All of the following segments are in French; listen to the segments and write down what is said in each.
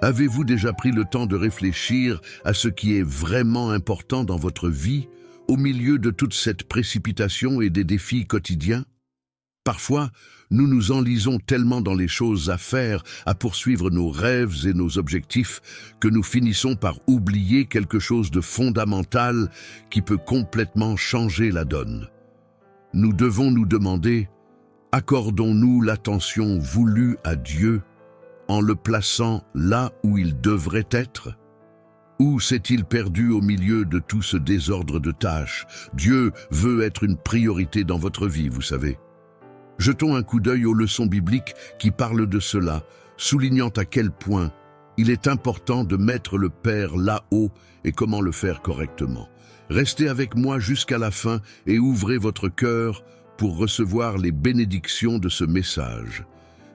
Avez-vous déjà pris le temps de réfléchir à ce qui est vraiment important dans votre vie, au milieu de toute cette précipitation et des défis quotidiens? Parfois, nous nous enlisons tellement dans les choses à faire, à poursuivre nos rêves et nos objectifs, que nous finissons par oublier quelque chose de fondamental qui peut complètement changer la donne. Nous devons nous demander, accordons-nous l'attention voulue à Dieu en le plaçant là où il devrait être? Ou s'est-il perdu au milieu de tout ce désordre de tâches? Dieu veut être une priorité dans votre vie, vous savez. Jetons un coup d'œil aux leçons bibliques qui parlent de cela, soulignant à quel point il est important de mettre le Père là-haut et comment le faire correctement. Restez avec moi jusqu'à la fin et ouvrez votre cœur pour recevoir les bénédictions de ce message.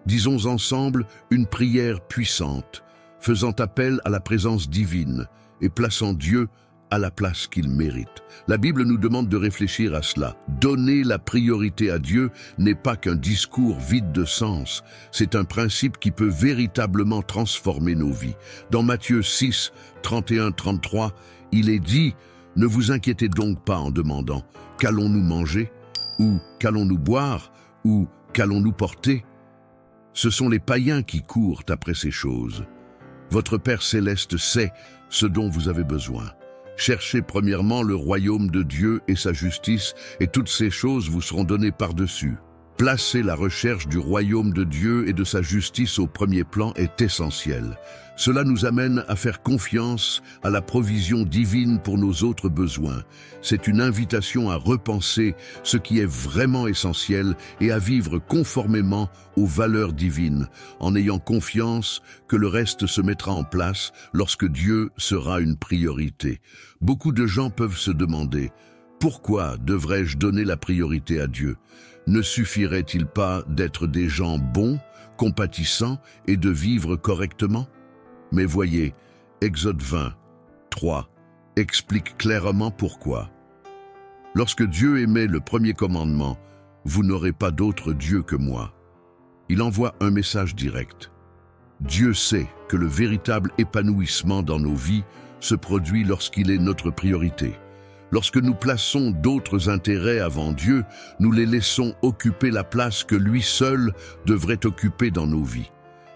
Disons ensemble une prière puissante, faisant appel à la présence divine et plaçant Dieu à la place qu'il mérite. La Bible nous demande de réfléchir à cela. Donner la priorité à Dieu n'est pas qu'un discours vide de sens, c'est un principe qui peut véritablement transformer nos vies. Dans Matthieu 6, 31-33, il est dit « Ne vous inquiétez donc pas en demandant « Qu'allons-nous manger ?» ou « Qu'allons-nous boire ?» ou « Qu'allons-nous porter ?» Ce sont les païens qui courent après ces choses. Votre Père céleste sait ce dont vous avez besoin. Cherchez premièrement le royaume de Dieu et sa justice, et toutes ces choses vous seront données par-dessus. Placer la recherche du royaume de Dieu et de sa justice au premier plan est essentiel. Cela nous amène à faire confiance à la provision divine pour nos autres besoins. C'est une invitation à repenser ce qui est vraiment essentiel et à vivre conformément aux valeurs divines, en ayant confiance que le reste se mettra en place lorsque Dieu sera une priorité. Beaucoup de gens peuvent se demander « Pourquoi devrais-je donner la priorité à Dieu ? Ne suffirait-il pas d'être des gens bons, compatissants et de vivre correctement ?» Mais voyez, Exode 20, 3 explique clairement pourquoi. Lorsque Dieu émet le premier commandement, « Vous n'aurez pas d'autre Dieu que moi », il envoie un message direct. Dieu sait que le véritable épanouissement dans nos vies se produit lorsqu'il est notre priorité. Lorsque nous plaçons d'autres intérêts avant Dieu, nous les laissons occuper la place que lui seul devrait occuper dans nos vies.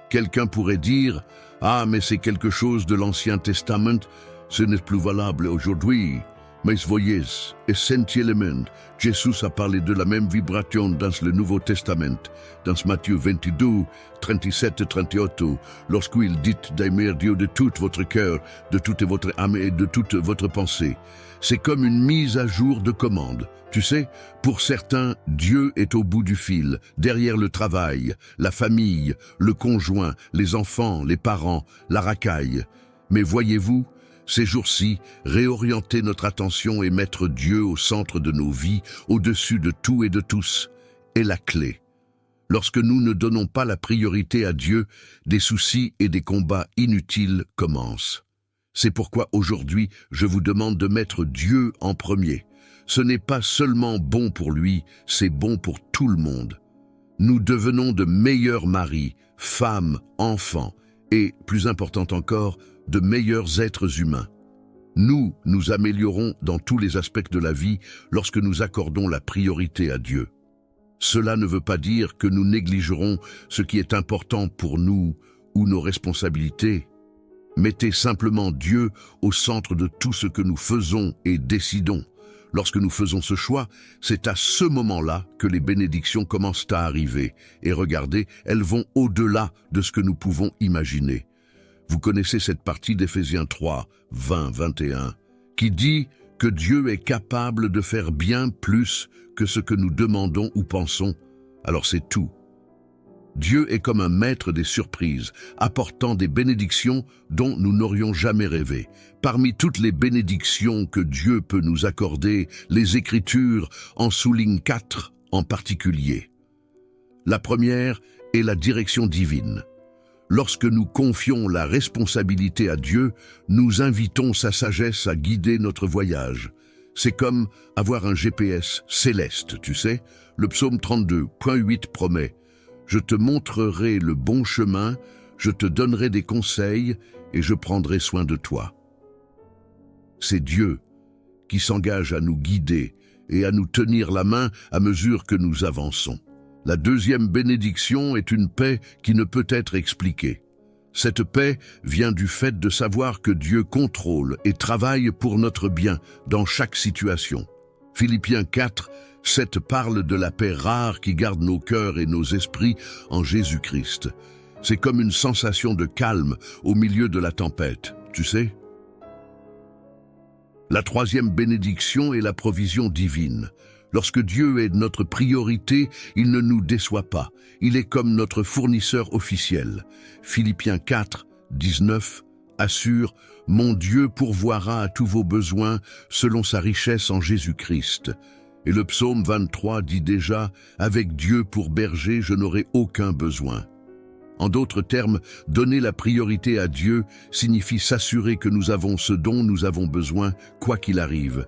Quelqu'un pourrait dire « Ah, mais c'est quelque chose de l'Ancien Testament, ce n'est plus valable aujourd'hui. » Mais voyez, essentiellement, Jésus a parlé de la même vibration dans le Nouveau Testament, dans Matthieu 22, 37-38, lorsqu'il dit d'aimer Dieu de tout votre cœur, de toute votre âme et de toute votre pensée. C'est comme une mise à jour de commande. Tu sais, pour certains, Dieu est au bout du fil, derrière le travail, la famille, le conjoint, les enfants, les parents, la racaille. Mais voyez-vous, ces jours-ci, réorienter notre attention et mettre Dieu au centre de nos vies, au-dessus de tout et de tous, est la clé. Lorsque nous ne donnons pas la priorité à Dieu, des soucis et des combats inutiles commencent. C'est pourquoi aujourd'hui, je vous demande de mettre Dieu en premier. Ce n'est pas seulement bon pour lui, c'est bon pour tout le monde. Nous devenons de meilleurs maris, femmes, enfants et, plus important encore, de meilleurs êtres humains. Nous nous améliorons dans tous les aspects de la vie lorsque nous accordons la priorité à Dieu. Cela ne veut pas dire que nous négligerons ce qui est important pour nous ou nos responsabilités. Mettez simplement Dieu au centre de tout ce que nous faisons et décidons. Lorsque nous faisons ce choix, c'est à ce moment-là que les bénédictions commencent à arriver. Et regardez, elles vont au-delà de ce que nous pouvons imaginer. Vous connaissez cette partie d'Éphésiens 3, 20-21, qui dit que Dieu est capable de faire bien plus que ce que nous demandons ou pensons. Alors c'est tout. Dieu est comme un maître des surprises, apportant des bénédictions dont nous n'aurions jamais rêvé. Parmi toutes les bénédictions que Dieu peut nous accorder, les Écritures en soulignent 4 en particulier. La première est la direction divine. Lorsque nous confions la responsabilité à Dieu, nous invitons sa sagesse à guider notre voyage. C'est comme avoir un GPS céleste, tu sais. Le psaume 32.8 promet « Je te montrerai le bon chemin, je te donnerai des conseils et je prendrai soin de toi. C'est Dieu qui s'engage à nous guider et à nous tenir la main à mesure que nous avançons. La deuxième bénédiction est une paix qui ne peut être expliquée. Cette paix vient du fait de savoir que Dieu contrôle et travaille pour notre bien dans chaque situation. Philippiens 4, 7 parle de la paix rare qui garde nos cœurs et nos esprits en Jésus-Christ. C'est comme une sensation de calme au milieu de la tempête, tu sais. La troisième bénédiction est la provision divine. Lorsque Dieu est notre priorité, il ne nous déçoit pas. Il est comme notre fournisseur officiel. Philippiens 4, 19 assure « Mon Dieu pourvoira à tous vos besoins selon sa richesse en Jésus-Christ ». Et le psaume 23 dit déjà « Avec Dieu pour berger, je n'aurai aucun besoin ». En d'autres termes, donner la priorité à Dieu signifie s'assurer que nous avons ce dont nous avons besoin, quoi qu'il arrive.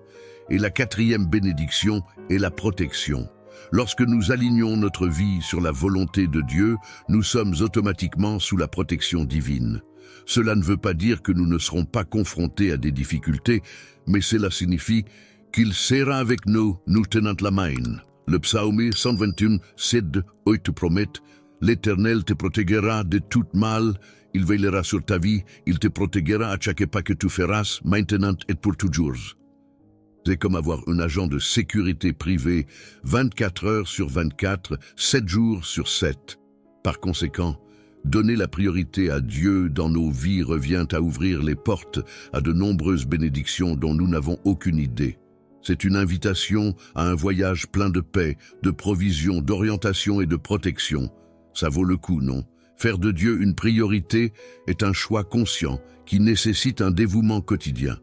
Et la quatrième bénédiction est la protection. Lorsque nous alignons notre vie sur la volonté de Dieu, nous sommes automatiquement sous la protection divine. Cela ne veut pas dire que nous ne serons pas confrontés à des difficultés, mais cela signifie qu'il sera avec nous, nous tenant la main. Le psaume 121, 7, 8 te promet « L'Éternel te protégera de tout mal, il veillera sur ta vie, il te protégera à chaque pas que tu feras, maintenant et pour toujours. » C'est comme avoir un agent de sécurité privée 24 heures sur 24, 7 jours sur 7. Par conséquent, donner la priorité à Dieu dans nos vies revient à ouvrir les portes à de nombreuses bénédictions dont nous n'avons aucune idée. C'est une invitation à un voyage plein de paix, de provision, d'orientation et de protection. Ça vaut le coup, non? Faire de Dieu une priorité est un choix conscient qui nécessite un dévouement quotidien.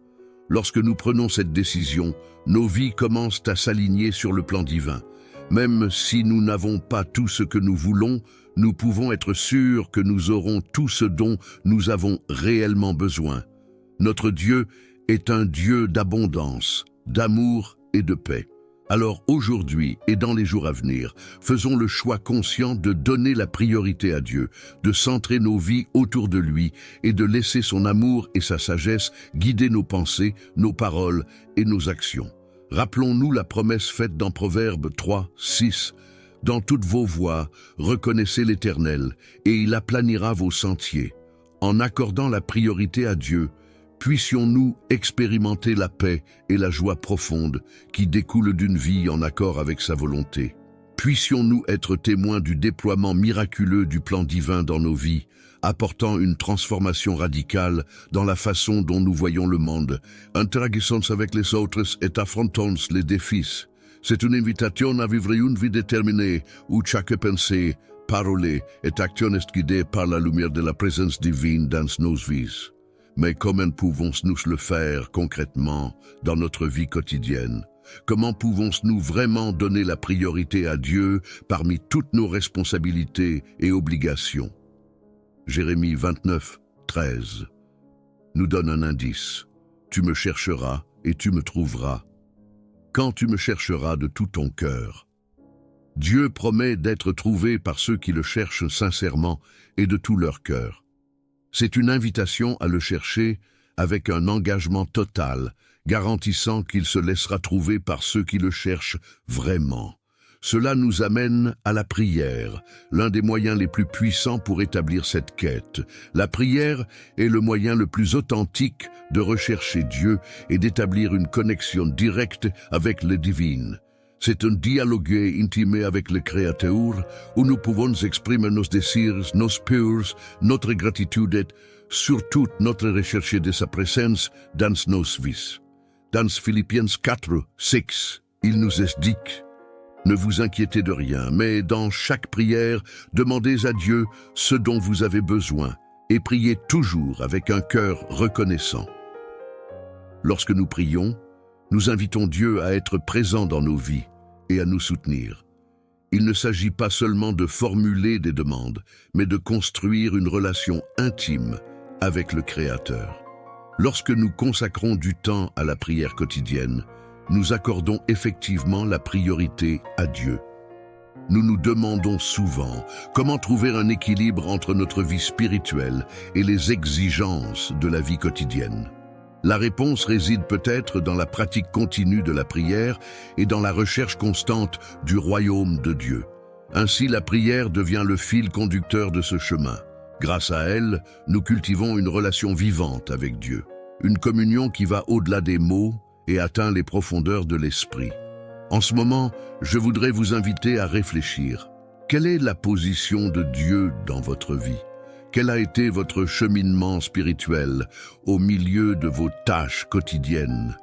Lorsque nous prenons cette décision, nos vies commencent à s'aligner sur le plan divin. Même si nous n'avons pas tout ce que nous voulons, nous pouvons être sûrs que nous aurons tout ce dont nous avons réellement besoin. Notre Dieu est un Dieu d'abondance, d'amour et de paix. Alors aujourd'hui et dans les jours à venir, faisons le choix conscient de donner la priorité à Dieu, de centrer nos vies autour de lui et de laisser son amour et sa sagesse guider nos pensées, nos paroles et nos actions. Rappelons-nous la promesse faite dans Proverbes 3, 6. « Dans toutes vos voies, reconnaissez l'Éternel, et il aplanira vos sentiers. » En accordant la priorité à Dieu, puissions-nous expérimenter la paix et la joie profonde qui découlent d'une vie en accord avec sa volonté. Puissions-nous être témoins du déploiement miraculeux du plan divin dans nos vies, apportant une transformation radicale dans la façon dont nous voyons le monde. Interagissons avec les autres et affrontons les défis. C'est une invitation à vivre une vie déterminée où chaque pensée, parole et action est guidée par la lumière de la présence divine dans nos vies. Mais comment pouvons-nous le faire concrètement dans notre vie quotidienne? Comment pouvons-nous vraiment donner la priorité à Dieu parmi toutes nos responsabilités et obligations? Jérémie 29, 13 nous donne un indice. Tu me chercheras et tu me trouveras. Quand tu me chercheras de tout ton cœur. Dieu promet d'être trouvé par ceux qui le cherchent sincèrement et de tout leur cœur. C'est une invitation à le chercher avec un engagement total, garantissant qu'il se laissera trouver par ceux qui le cherchent vraiment. Cela nous amène à la prière, l'un des moyens les plus puissants pour établir cette quête. La prière est le moyen le plus authentique de rechercher Dieu et d'établir une connexion directe avec le divin. C'est un dialogue intime avec le Créateur où nous pouvons exprimer nos désirs, nos peurs, notre gratitude et surtout notre recherche de sa présence dans nos vies. Dans Philippiens 4, 6, il nous explique « Ne vous inquiétez de rien, mais dans chaque prière, demandez à Dieu ce dont vous avez besoin et priez toujours avec un cœur reconnaissant. » Lorsque nous prions, nous invitons Dieu à être présent dans nos vies et à nous soutenir. Il ne s'agit pas seulement de formuler des demandes, mais de construire une relation intime avec le Créateur. Lorsque nous consacrons du temps à la prière quotidienne, nous accordons effectivement la priorité à Dieu. Nous nous demandons souvent comment trouver un équilibre entre notre vie spirituelle et les exigences de la vie quotidienne. La réponse réside peut-être dans la pratique continue de la prière et dans la recherche constante du royaume de Dieu. Ainsi, la prière devient le fil conducteur de ce chemin. Grâce à elle, nous cultivons une relation vivante avec Dieu, une communion qui va au-delà des mots et atteint les profondeurs de l'esprit. En ce moment, je voudrais vous inviter à réfléchir. Quelle est la position de Dieu dans votre vie? Quel a été votre cheminement spirituel au milieu de vos tâches quotidiennes?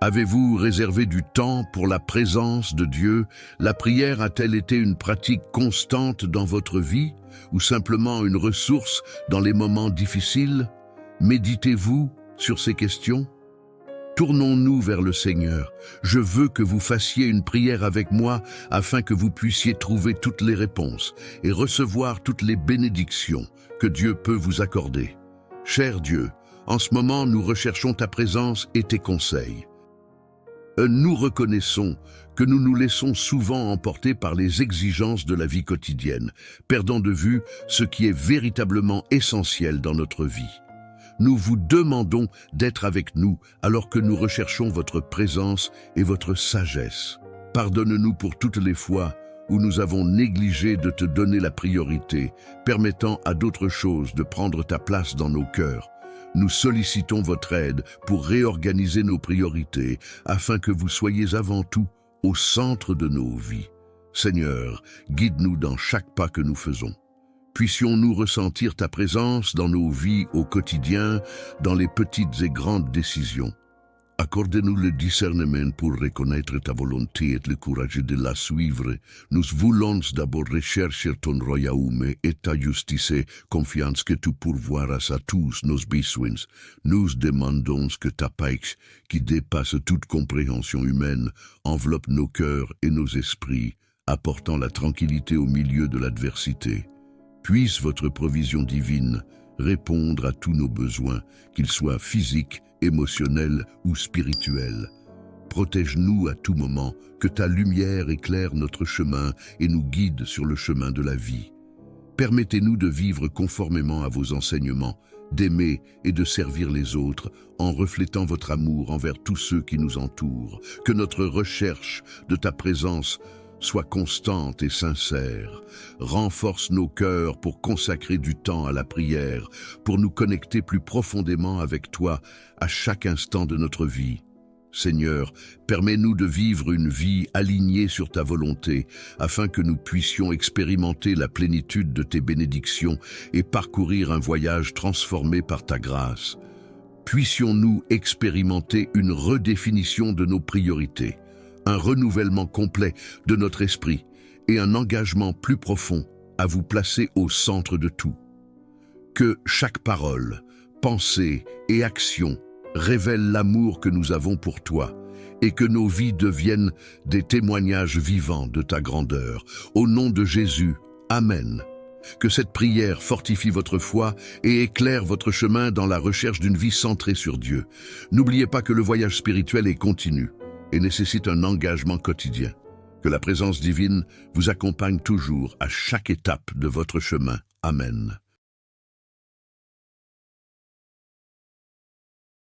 Avez-vous réservé du temps pour la présence de Dieu? La prière a-t-elle été une pratique constante dans votre vie ou simplement une ressource dans les moments difficiles? Méditez-vous sur ces questions? Tournons-nous vers le Seigneur. Je veux que vous fassiez une prière avec moi afin que vous puissiez trouver toutes les réponses et recevoir toutes les bénédictions que Dieu peut vous accorder. Cher Dieu, en ce moment, nous recherchons ta présence et tes conseils. Nous reconnaissons que nous nous laissons souvent emporter par les exigences de la vie quotidienne, perdant de vue ce qui est véritablement essentiel dans notre vie. Nous vous demandons d'être avec nous alors que nous recherchons votre présence et votre sagesse. Pardonne-nous pour toutes les fois où nous avons négligé de te donner la priorité, permettant à d'autres choses de prendre ta place dans nos cœurs. Nous sollicitons votre aide pour réorganiser nos priorités afin que vous soyez avant tout au centre de nos vies. Seigneur, guide-nous dans chaque pas que nous faisons. Puissions-nous ressentir ta présence dans nos vies au quotidien, dans les petites et grandes décisions. Accorde-nous le discernement pour reconnaître ta volonté et le courage de la suivre. Nous voulons d'abord rechercher ton royaume et ta justice, confiance que tu pourvoiras à tous nos besoins. Nous demandons que ta paix, qui dépasse toute compréhension humaine, enveloppe nos cœurs et nos esprits, apportant la tranquillité au milieu de l'adversité. Puisse votre provision divine répondre à tous nos besoins, qu'ils soient physiques, émotionnels ou spirituels. Protège-nous à tout moment, que ta lumière éclaire notre chemin et nous guide sur le chemin de la vie. Permettez-nous de vivre conformément à vos enseignements, d'aimer et de servir les autres en reflétant votre amour envers tous ceux qui nous entourent. Que notre recherche de ta présence soit constante et sincère. Renforce nos cœurs pour consacrer du temps à la prière, pour nous connecter plus profondément avec toi à chaque instant de notre vie. Seigneur, permets-nous de vivre une vie alignée sur ta volonté, afin que nous puissions expérimenter la plénitude de tes bénédictions et parcourir un voyage transformé par ta grâce. Puissions-nous expérimenter une redéfinition de nos priorités, un renouvellement complet de notre esprit et un engagement plus profond à vous placer au centre de tout. Que chaque parole, pensée et action révèle l'amour que nous avons pour toi et que nos vies deviennent des témoignages vivants de ta grandeur. Au nom de Jésus, Amen. Que cette prière fortifie votre foi et éclaire votre chemin dans la recherche d'une vie centrée sur Dieu. N'oubliez pas que le voyage spirituel est continu et nécessite un engagement quotidien. Que la présence divine vous accompagne toujours à chaque étape de votre chemin. Amen.